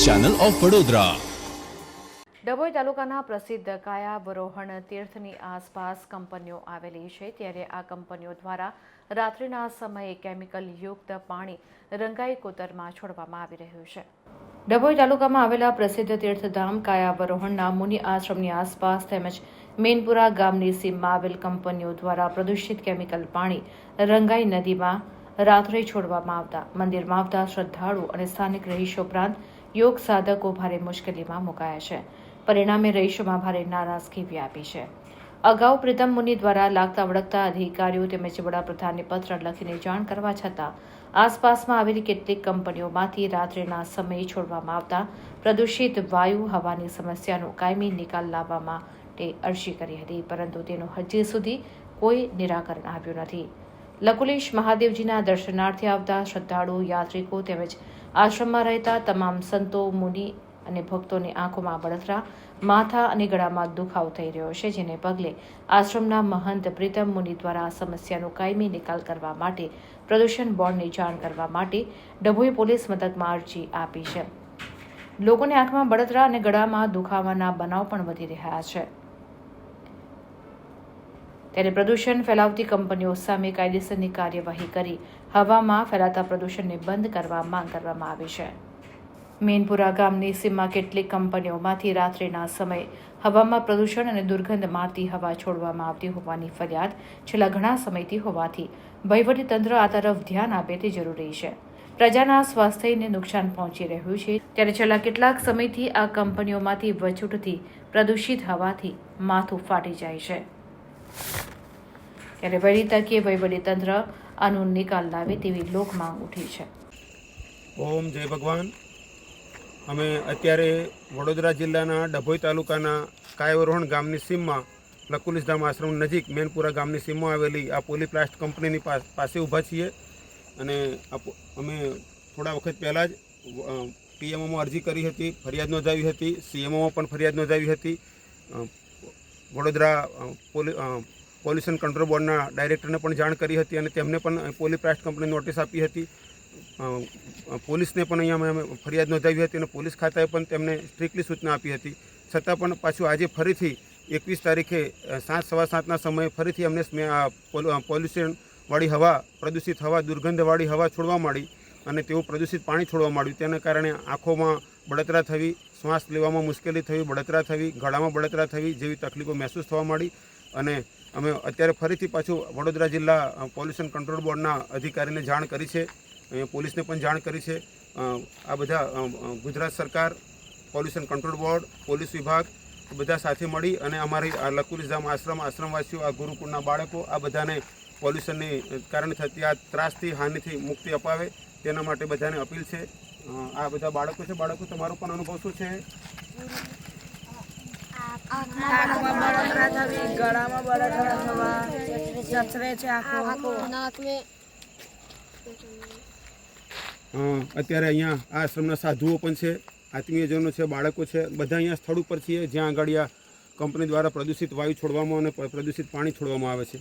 Channel of Vadodara. Dabhoi તાલુકાના પ્રસિદ્ધ કાયાવરોહણ તીર્થની આસપાસ કંપનીઓ આવેલી છે, ત્યારે આ કંપનીઓ દ્વારા રાત્રિના સમયે કેમિકલ યુક્ત પાણી રંગાઈ કોતરમાં છોડવામાં આવી રહ્યું છે। ડભોઈ તાલુકામાં આવેલા પ્રસિદ્ધ તીર્થધામ કાયાવરોહણના મુનિ આશ્રમની આસપાસ તેમજ મેનપુરા ગામની સીમમાં આવેલ કંપનીઓ દ્વારા પ્રદૂષિત કેમિકલ પાણી રંગાઈ નદીમાં રાત્રે છોડવામાં આવતા મંદિરમાં આવતા શ્રદ્ધાળુ અને સ્થાનિક રહીશો ઉપરાંત યોગ સાધકો ભારે મુશ્કેલીમાં મુકાયા છે। પરિણામે રહીશોમાં ભારે નારાજગી વ્યાપી છે। અગાઉ પ્રીતમ મુનિ દ્વારા લાગતા વળગતા અધિકારીઓ તેમજ વડાપ્રધાનને પત્ર લખીને જાણ કરવા છતાં આસપાસમાં આવેલી કેટલીક કંપનીઓમાંથી રાત્રિના સમયે છોડવામાં આવતા પ્રદૂષિત વાયુ હવાની સમસ્યાનો કાયમી નિકાલ લાવવા માટે અરજી કરી હતી, પરંતુ તેનું હજી સુધી કોઈ નિરાકરણ આવ્યું નથી। લકુલીશ મહાદેવજીના દર્શનાર્થે આવતા શ્રદ્ધાળુ યાત્રિકો તેમજ આશ્રમમાં રહેતા તમામ સંતો, મુનિ અને ભક્તોની આંખોમાં બળતરા, માથા અને ગળામાં દુખાવો થઈ રહ્યો છે, જેને પગલે આશ્રમના મહંત પ્રીતમ મુનિ દ્વારા આ સમસ્યાનો કાયમી નિકાલ કરવા માટે પ્રદૂષણ બોર્ડને જાણ કરવા માટે ડભોઈ પોલીસ મથકમાં અરજી આપી છે। લોકોને આંખમાં બળતરા અને ગળામાં દુખાવાના બનાવ પણ વધી રહ્યા છે, ત્યારે પ્રદૂષણ ફેલાવતી કંપનીઓ સામે કાયદેસરની કાર્યવાહી કરી હવામાં ફેલાતા પ્રદૂષણને બંધ કરવા માંગ કરવામાં આવી છે। મેનપુરા ગામની સીમમાં કેટલીક કંપનીઓમાંથી રાત્રિના સમયે હવામાં પ્રદૂષણ અને દુર્ગંધ મારતી હવા છોડવામાં આવતી હોવાની ફરિયાદ છેલ્લા ઘણા સમયથી હોવાથી વહીવટીતંત્ર આ તરફ ધ્યાન આપે તે જરૂરી છે। પ્રજાના સ્વાસ્થ્યને નુકસાન પહોંચી રહ્યું છે, ત્યારે છેલ્લા કેટલાક સમયથી આ કંપનીઓમાંથી વચૂટથી પ્રદૂષિત હવાથી માથું ફાટી જાય છે, ત્યારે વહેલી તકે વહીવટીતંત્ર આનો નિકાલ લાવે તેવી લોક માંગ ઉઠી છે। ઓમ જય ભગવાન। અમે અત્યારે વડોદરા જિલ્લાના ડભોઈ તાલુકાના કાયાવરોહણ ગામની સીમમાં લકુલીશધામ આશ્રમ નજીક મેનપુરા ગામની સીમમાં આવેલી આ પોલીપ્લાસ્ટ કંપનીની પાસે ઊભા છીએ અને અમે થોડા વખત પહેલાં જ પીએમઓમાં અરજી કરી હતી, ફરિયાદ નોંધાવી હતી, સીએમઓમાં પણ ફરિયાદ નોંધાવી હતી, વડોદરા પોલ્યુશન કંટ્રોલ બોર્ડના ડાયરેક્ટરને પણ જાણ કરી હતી અને તેમને પણ પોલીપ્લાસ્ટ કંપની નોટિસ આપી હતી। પોલીસને પણ અહીંયા અમે ફરિયાદ નોંધાવી હતી અને પોલીસ ખાતાએ પણ તેમને સ્ટ્રિક્ટલી સૂચના આપી હતી, છતાં પણ પાછું આજે ફરીથી 21 તારીખે 7:15ના સમયે ફરીથી અમને પોલ્યુશનવાળી હવા, પ્રદૂષિત હવા, દુર્ગંધવાળી હવા છોડવા માંડી અને તેવું પ્રદૂષિત પાણી છોડવા માંડ્યું। તેના કારણે આંખોમાં બળતરા થવી, શ્વાસ લેવામાં મુશ્કેલી થવી, બળતરા થવી, ગળામાં બળતરા થવી જેવી તકલીફો મહેસૂસ થવા માંડી અને અમે અત્યારે ફરીથી પાછું વડોદરા જિલ્લા પોલ્યુશન કંટ્રોલ બોર્ડના અધિકારીને જાણ કરી છે, પોલીસને પણ જાણ કરી છે। આ બધા ગુજરાત સરકાર, પોલ્યુશન કંટ્રોલ બોર્ડ, પોલીસ વિભાગ બધા સાથે મળી અને અમારી આ લકુલીશધામ આશ્રમવાસીઓ, આ ગુરુકુળના બાળકો આ બધાને પોલ્યુશનને કારણે થતી આ ત્રાસથી, હાનિથી મુક્તિ અપાવે તેના માટે બધાને અપીલ છે। આ બધા બાળકો છે, બાળકો તમારો પણ અનુભવ શું છે? આંખમાં બળતરા થવી, ગળામાં બળતરા થવા, ચચરે છે આંખો। અત્યારે અહીંયા આ આશ્રમના સાધુઓ પણ છે, આત્મીયજનો છે, બાળકો છે, બધા અહીંયા સ્થળ ઉપર છીએ જ્યાં આગળ આ કંપની દ્વારા પ્રદૂષિત વાયુ છોડવામાં અને પ્રદૂષિત પાણી છોડવામાં આવે છે।